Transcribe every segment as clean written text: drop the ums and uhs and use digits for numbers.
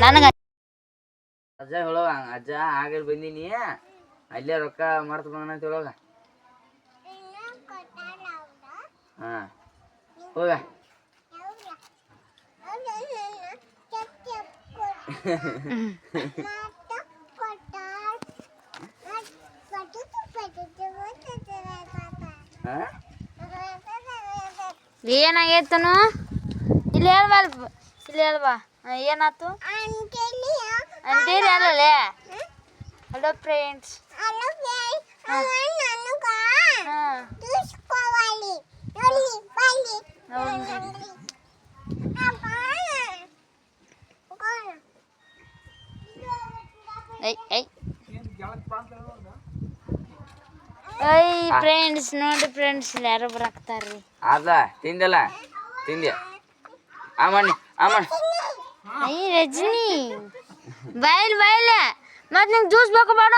ನನಗ ಅಜ್ಜ ಹೇಳೋಗ ಅಜ್ಜ ಆಗಲ್ ಬಂದೀನಿ ಅಲ್ಲೇ ರೊಕ್ಕ ಮಾಡ್ತ ಬಂದ ಅಂತ ಹೇಳೋಗ ಹಾ ಹೋಗ ಏನಾಗೈತನು ಇಲ್ಲಿ ಹೇಳ್ಬಾ ಇಲ್ಲಿ ಹೇಳ್ಬಾ ಏನಾಯ್ತು ಅಂತೀರಿ ಅಲ್ಲೇ ಹಲೋ ಫ್ರೆಂಡ್ಸ್ ಫ್ರೆಂಡ್ಸ್ ನೋಡಿ ಫ್ರೆಂಡ್ಸ್ ಯಾರು ಬರಾಕ್ತಾರ್ರಿ ಅದ ತಿಂದಲ್ಲ ತಿಂದ್ಯ ಆಮಣ್ಣಿ ರಜನಿ ಬಾಯಿಲೆ ಮತ್ ನಿಂಗೆ ಜ್ಯೂಸ್ ಬೇಕು ಬೇಡ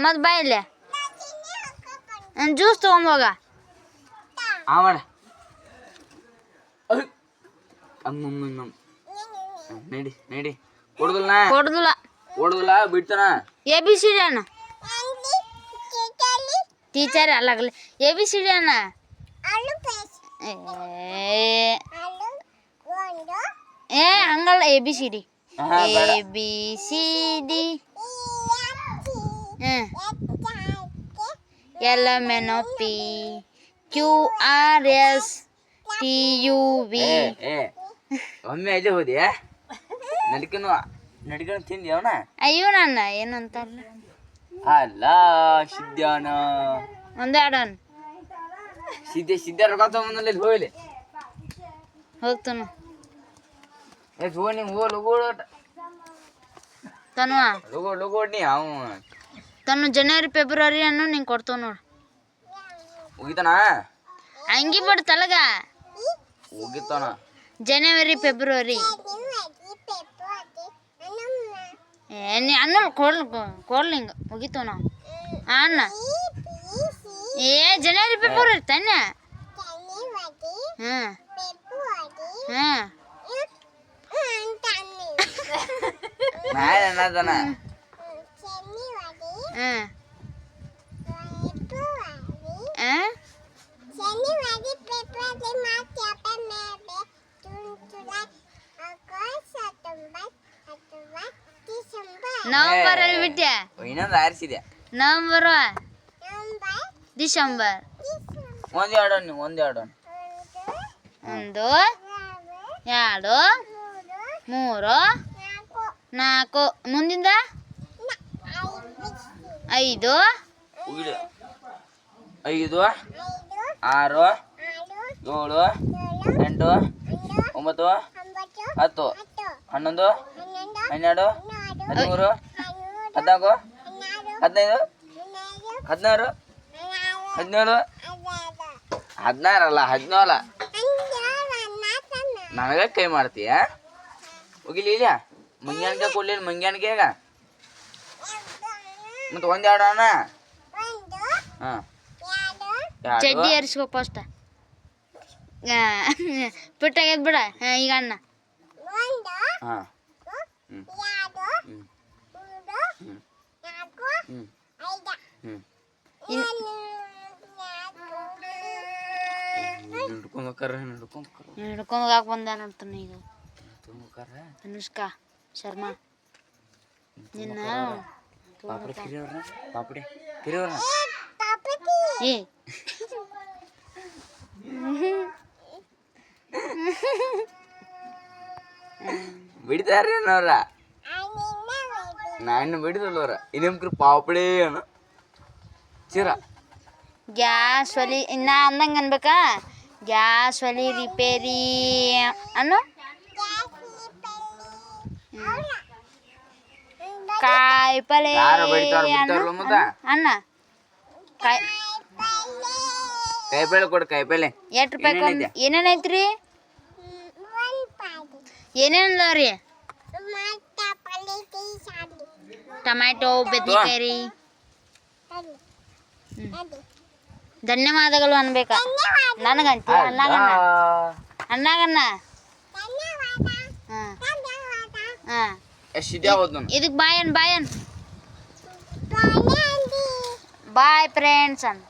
ಮತ್ ಬಾಯಿಲೆ ಜ್ಯೂಸ್ ತಗೊಂಬೋಗ ಆಮಣ್ಣ ಅಮ್ಮಮ್ಮ ನಡಿ ಕೊಡುದಿಲ್ಲ ಬಿಡ್ತಾನ ABCD ಅಣ್ಣ ಟೀಚರ್ ಅಲ್ಲಾಗಲಿ ABCD ಅಣ್ಣ ಹಂಗಲ್ಲ ABCD LMNOP QRS TUV ಒಮ್ಮೆ ಅಲ್ಲೇ ಹೋದಿ ನಡ್ಕನು ತಿಂದಿ ಅವನ ಅಯ್ಯೋ ನನ್ನ ಏನಂತಾರಲ್ಲ ಅಲ್ಲ ಸಿದ್ಧಾನ ಒಂದೇ ಆಡೋಣ ಸಿದ್ಧ ರೊಕ್ಕ ತಗೊಂಬಂದಲ್ಲಿ ಹೋಗ್ಲಿ ಹೋಗ್ತಾನ ಲಗೋಡ್ನಿ ಅವ ತನು ಜನವರಿ ಫೆಬ್ರವರಿ ಅನ್ನು ನಿಂಗೆ ಕೊಡ್ತಾವ ನೋಡು ಹೋಗಿತಾನ ಹಂಗಿ ಬಿಡು ತಲಗ ಹೋಗಿತಾನ ಜನವರಿ ಫೆಬ್ರವರಿ ಅನ್ನೋಲ್ಲ ಕೊಡ್ಲಿಂಗ ಹೋಗಿತ್ತು ನಾವು ಅಣ್ಣ ಜನವರಿ ಫೆಬ್ರವರಿ ತಾನೆ ನವೆಂಬರ್ ಅಲ್ಲಿ ಬಿಟ್ಟೆ ಇನ್ನೊಂದು ಆರಿಸಿದೆ ನವೆಂಬರ್ ಡಿಸೆಂಬರ್ ಒಂದೇ ಆಡೋಣ 1 2 3 4 ಮುಂದಿಂದ 5 6 7 8 8 9 10 11 12 13 14 15 16 17 16 ಅಲ್ಲ 17 ನನಗ ಕೈ ಮಾಡ್ತೀಯ ಹೋಗಿಲಿ ಇಲ್ಲ ಮಂಗ್ಯಾನ್ಗೆ ಕೊಡ್ಲಿಲ್ಲ ಮಂಗ್ಯಾನ್ಗೆ ಈಗ ಮತ್ತೆ ಒಂದೇ ಆಡೋಣ ಚಡ್ಡಿ ಏರಿಸ್ಕೋ ಫಸ್ಟ್ ಪುಟ್ಟಾಗ್ಯದ ಬಿಡ ಈಗ ಅಣ್ಣ ಹಿಡ್ಕೊಂಡು ಹೋಗಕ್ಕೆ ಬಂದ ನೋಡ್ತಾನೆ ಈಗ ಅನುಷ್ಕಾ ಶರ್ಮಾ ನಿನ್ನ ಪಾಪಡಿ ಏ ಬಿಡ್ತಾರೇನವ್ರ ನಾನು ಬಿಡಿದಲ್ಲವ್ರ ಇನ್ನೊಂದು ಪಾಪಡಿ ಅನ್ನ ಚೀರ ಗ್ಯಾಸ್ ಒಲಿ ಇನ್ನ ಅಂದಂಗೆ ಅನ್ಬೇಕಾ ಗ್ಯಾಸ್ ಒಲಿ ರಿಪೇರಿ ಅನ್ನು ಕಾಯಿ ಪಲ್ಲೆ ಅನ್ನ ಕಾಯಿಪಲ್ಲೆ ಕೊಡು ಕಾಯಿಪಲ್ಲೆ ಎಷ್ಟು ರೂಪಾಯಿ ಏನೇನೈತ್ರಿ ಏನೇನಲ್ಲ ಟೊಮ್ಯಾಟೊ ಬದ್ನಿಕಾಯಿ ರೀ ಧನ್ಯವಾದಗಳು ಅನ್ಬೇಕ ನನಗಂತ ಅಣ್ಣಾಗಣ್ಣ ಅಣ್ಣಾಗಣ್ಣ ಹಾಂ ಹಾಂ ಇದಕ್ಕೆ ಬಾಯನ್ ಬಾಯ್ ಫ್ರೆಂಡ್ಸ್ ಅನ್